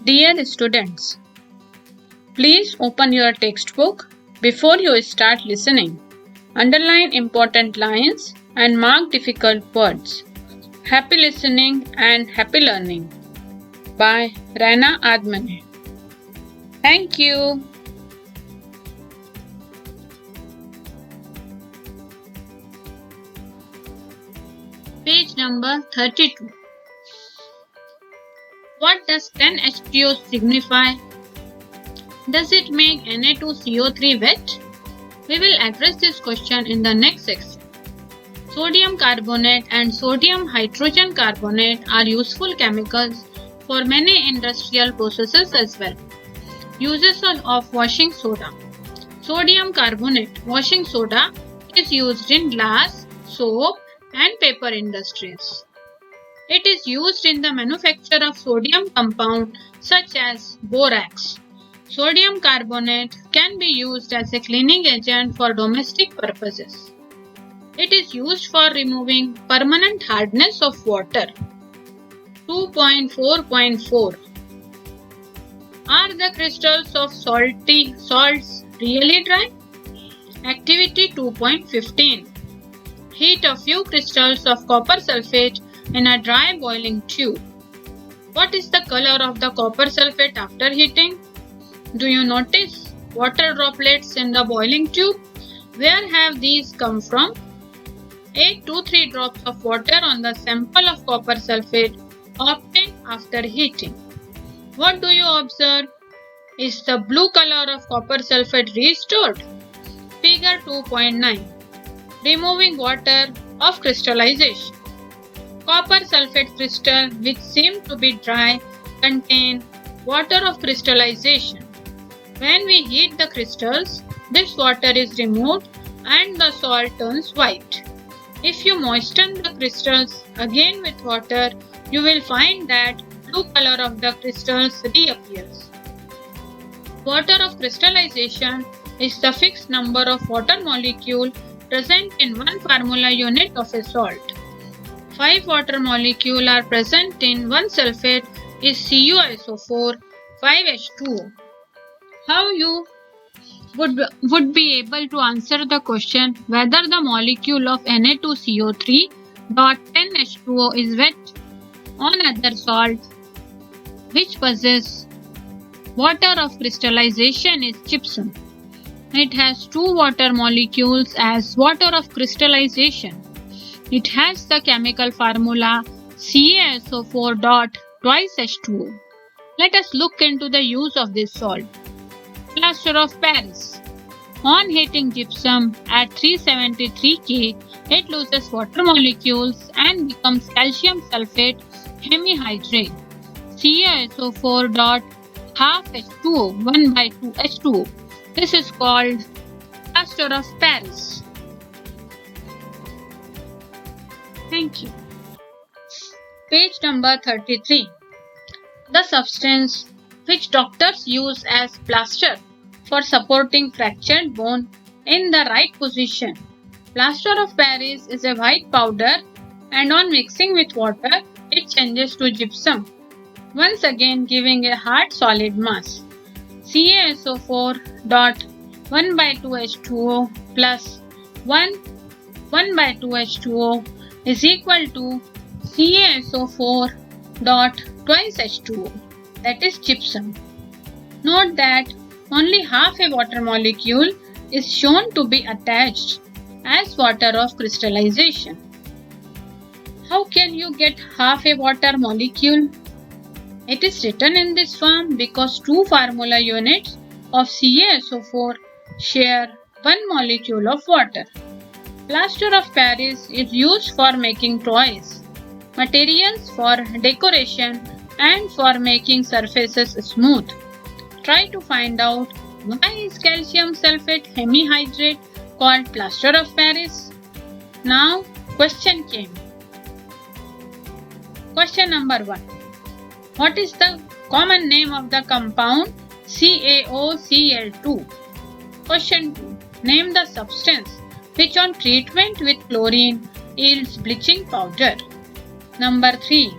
Dear students, please open your textbook before you start listening. Underline important lines and mark difficult words. Happy listening and happy learning by Raina Admane. Thank you. Page number 32. What does 10H2O signify? Does it make Na2CO3 wet? We will address this question in the next section. Sodium carbonate and sodium hydrogen carbonate are useful chemicals for many industrial processes as well. Uses of washing soda. Sodium carbonate washing soda is used in glass, soap and paper industries. It is used in the manufacture of sodium compound such as borax. Sodium carbonate can be used as a cleaning agent for domestic purposes. It is used for removing permanent hardness of water. 2.4.4 Are the crystals of salts really dry? Activity 2.15 Heat a few crystals of copper sulfate in a dry boiling tube. What is the color of the copper sulfate after heating? Do you notice water droplets in the boiling tube? Where have these come from? 8 to 3 drops of water on the sample of copper sulfate obtained after heating. What do you observe? Is the blue color of copper sulfate restored? Figure 2.9 Removing water of crystallization. Copper sulfate crystal, which seem to be dry, contain water of crystallization. When we heat the crystals, this water is removed and the salt turns white. If you moisten the crystals again with water, you will find that blue color of the crystals reappears. Water of crystallization is the fixed number of water molecule present in one formula unit of a salt. 5 water molecules are present in one sulfate is CuSO4 5H2O. How you would be able to answer the question whether the molecule of Na2CO3 dot 10H2O is wet on other salts which possess water of crystallization is gypsum. It has 2 water molecules as water of crystallization. It has the chemical formula CaSO4 dot twice H2O. Let us look into the use of this salt. Plaster of Paris. On heating gypsum at 373 K, it loses water molecules and becomes calcium sulfate hemihydrate. CaSO4 dot half H2O 1 by 2 H2O. This is called plaster of Paris. Thank you. Page number 33. The substance which doctors use as plaster for supporting fractured bone in the right position. Plaster of Paris is a white powder and on mixing with water it changes to gypsum, once again giving a hard solid mass. CaSO4 dot 1 by 2 H2O plus 1 by 2 H2O is equal to CaSO4 dot twice H2O, that is gypsum. Note that only half a water molecule is shown to be attached as water of crystallization. How can you get half a water molecule? It is written in this form because 2 formula units of CaSO4 share 1 molecule of water. Plaster of Paris is used for making toys, materials for decoration and for making surfaces smooth. Try to find out why is calcium sulfate hemihydrate called plaster of Paris. Now question came. Question number 1. What is the common name of the compound CaOCl2? Question 2. Name the substance which on treatment with chlorine yields bleaching powder. Number 3.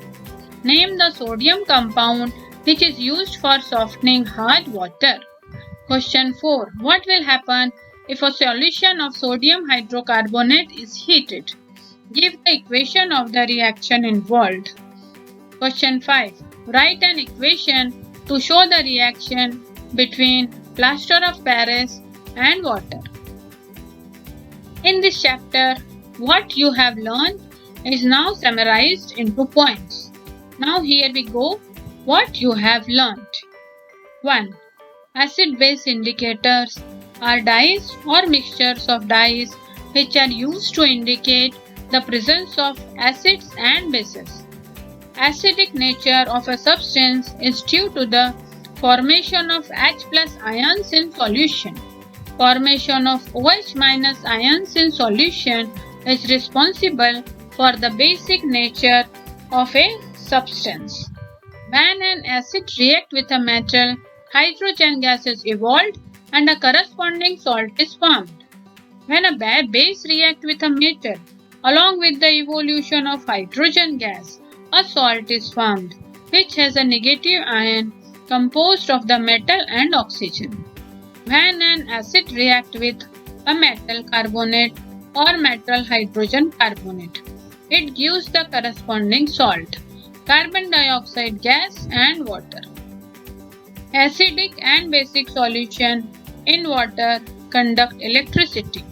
Name the sodium compound which is used for softening hard water. Question 4. What will happen if a solution of sodium hydrocarbonate is heated? Give the equation of the reaction involved. Question 5. Write an equation to show the reaction between plaster of Paris and water. In this chapter, what you have learned is now summarized into points. Now here we go, what you have learned. 1. Acid-base indicators are dyes or mixtures of dyes which are used to indicate the presence of acids and bases. Acidic nature of a substance is due to the formation of H+ ions in solution. Formation of OH- ions in solution is responsible for the basic nature of a substance. When an acid reacts with a metal, hydrogen gas is evolved and a corresponding salt is formed. When a base reacts with a metal, along with the evolution of hydrogen gas, a salt is formed, which has a negative ion composed of the metal and oxygen. When an acid reacts with a metal carbonate or metal hydrogen carbonate, it gives the corresponding salt, carbon dioxide gas and water. Acidic and basic solution in water conduct electricity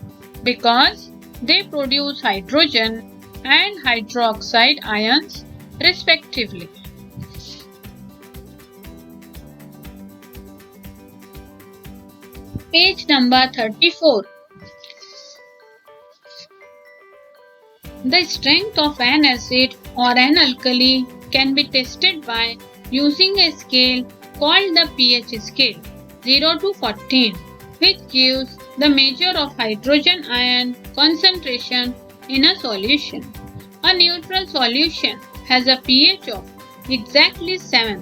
because they produce hydrogen and hydroxide ions respectively. Page number 34. The strength of an acid or an alkali can be tested by using a scale called the pH scale 0 to 14, which gives the measure of hydrogen ion concentration in a solution. A neutral solution has a pH of exactly 7,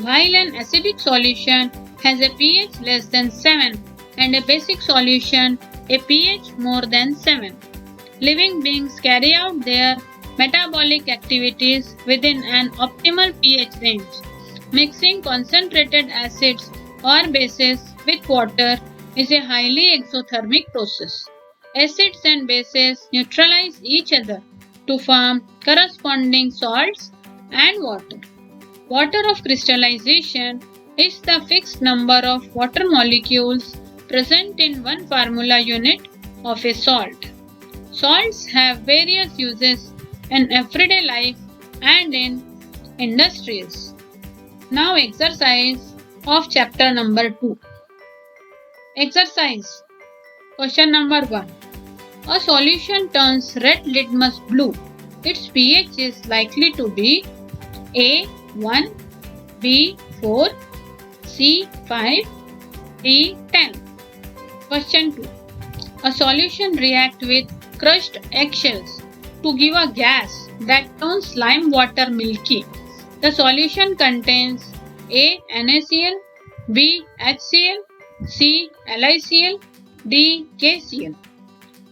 while an acidic solution has a pH less than 7 and a basic solution a pH more than 7. Living beings carry out their metabolic activities within an optimal pH range. Mixing concentrated acids or bases with water is a highly exothermic process. Acids and bases neutralize each other to form corresponding salts and water. Water of crystallization is the fixed number of water molecules present in one formula unit of a salt. Salts have various uses in everyday life and in industries. Now exercise of chapter number 2. Exercise. Question number 1. A solution turns red litmus blue. Its pH is likely to be A 1, B 4, C 5, D 10. Question 2. A solution reacts with crushed eggshells to give a gas that turns lime water milky. The solution contains A NaCl, B HCl, C LiCl, D KCl.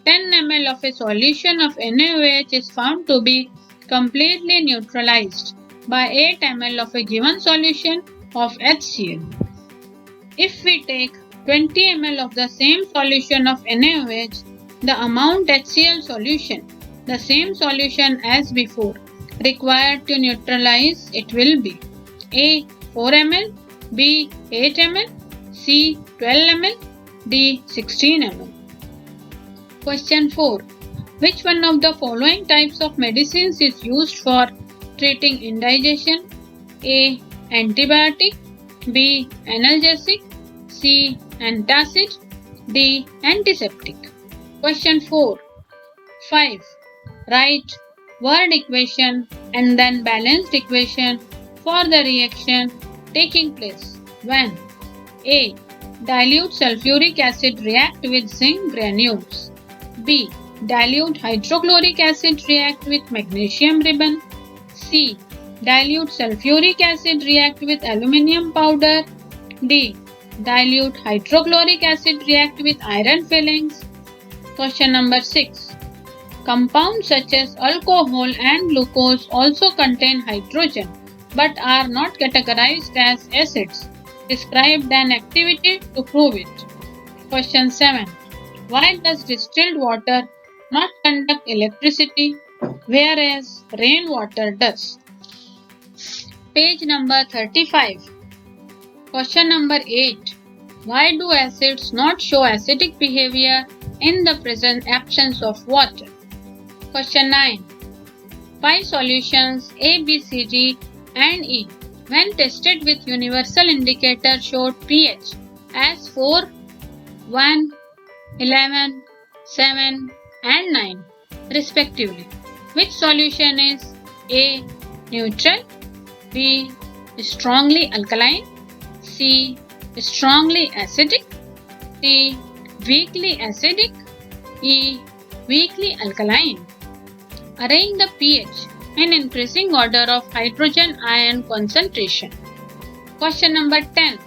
10 ml of a solution of NaOH is found to be completely neutralized by 8 ml of a given solution of HCl. If we take 20 ml of the same solution of NaOH, the amount HCl solution, the same solution as before, required to neutralize it will be A 4 ml, B 8 ml, C 12 ml, D 16 ml. Question 4. Which one of the following types of medicines is used for treating indigestion? A. Antibiotic, B. Analgesic, C. Antacid, D. Antiseptic. Question 4. 5. Write word equation and then balanced equation for the reaction taking place when A. Dilute sulfuric acid react with zinc granules. B. Dilute hydrochloric acid react with magnesium ribbon. C. Dilute sulfuric acid react with aluminium powder. D. Dilute hydrochloric acid react with iron fillings. Question number 6. Compounds such as alcohol and glucose also contain hydrogen but are not categorized as acids. Describe an activity to prove it. Question 7. Why does distilled water not conduct electricity, whereas rainwater does? Page number 35. Question number 8. Why do acids not show acidic behavior in the present absence of water? Question 9. 5 solutions A, B, C, D and E when tested with universal indicator showed pH as 4, 1, 11, 7 and 9 respectively. Which solution is A, neutral, B, strongly alkaline, C, strongly acidic, D, weakly acidic, E, weakly alkaline? Arrange the pH in increasing order of hydrogen ion concentration. Question number 10.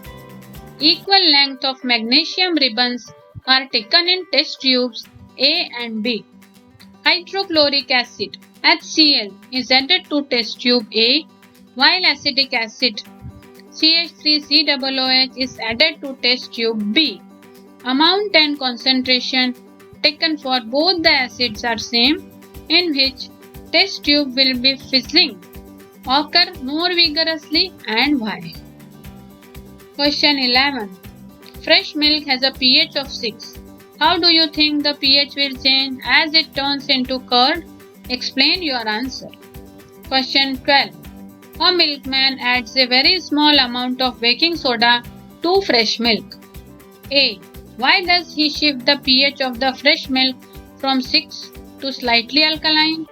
Equal length of magnesium ribbons are taken in test tubes A and B. Hydrochloric acid HCl is added to test tube A, while acetic acid CH3COOH is added to test tube B. Amount and concentration taken for both the acids are same, in which test tube will be fizzling occur more vigorously and why? Question 11. Fresh milk has a pH of 6. How do you think the pH will change as it turns into curd? Explain your answer. Question 12. A milkman adds a very small amount of baking soda to fresh milk. A. Why does he shift the pH of the fresh milk from 6 to slightly alkaline?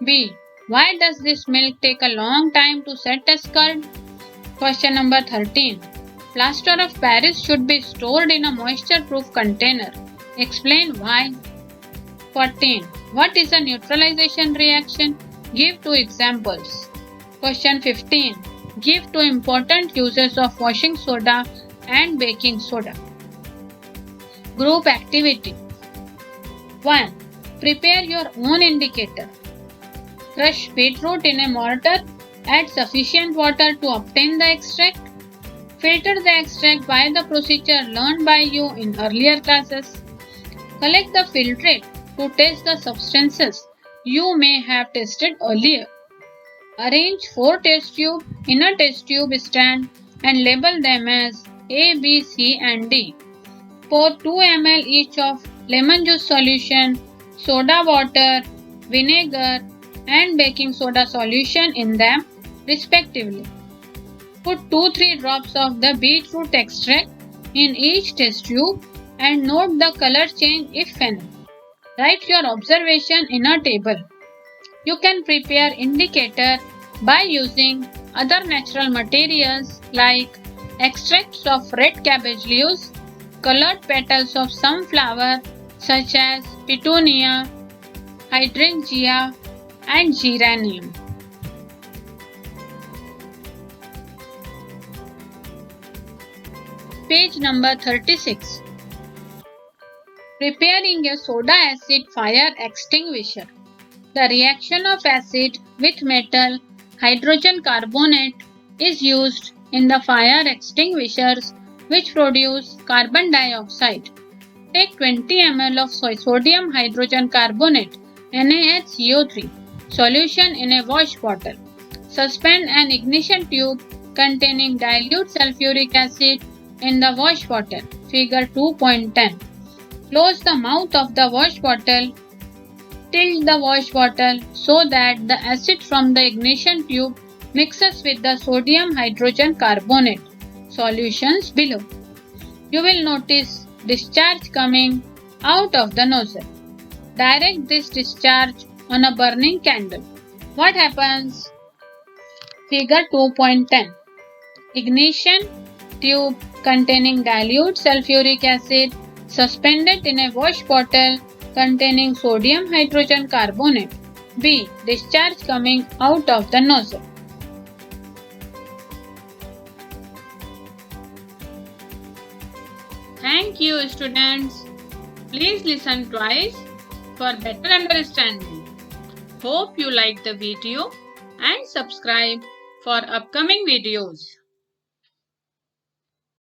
B. Why does this milk take a long time to set as curd? Question number 13. Plaster of Paris should be stored in a moisture-proof container. Explain why. 14. What is a neutralization reaction? Give 2 examples. Question 15. Give 2 important uses of washing soda and baking soda. Group activity. 1. Prepare your own indicator. Crush beetroot in a mortar. Add sufficient water to obtain the extract. Filter the extract by the procedure learned by you in earlier classes. Collect the filtrate to test the substances you may have tested earlier. Arrange 4 test tubes in a test tube stand and label them as A, B, C and D. Pour 2 ml each of lemon juice solution, soda water, vinegar and baking soda solution in them respectively. Put 2-3 drops of the beetroot extract in each test tube and note the color change if any. Write your observation in a table. You can prepare indicator by using other natural materials like extracts of red cabbage leaves, colored petals of some flower such as petunia, hydrangea and geranium. Page number 36. Preparing a soda acid fire extinguisher. The reaction of acid with metal hydrogen carbonate is used in the fire extinguishers which produce carbon dioxide. Take 20 ml of sodium hydrogen carbonate NaHCO3 solution in a wash bottle. Suspend an ignition tube containing dilute sulfuric acid in the wash bottle. Figure 2.10. Close the mouth of the wash bottle. Tilt the wash bottle so that the acid from the ignition tube mixes with the sodium hydrogen carbonate solutions below. You will notice discharge coming out of the nozzle. Direct this discharge on a burning candle. What happens? Figure 2.10. Ignition tube containing dilute sulfuric acid suspended in a wash bottle containing sodium hydrogen carbonate. B. Discharge coming out of the nozzle. Thank you, students. Please listen twice for better understanding. Hope you like the video and subscribe for upcoming videos.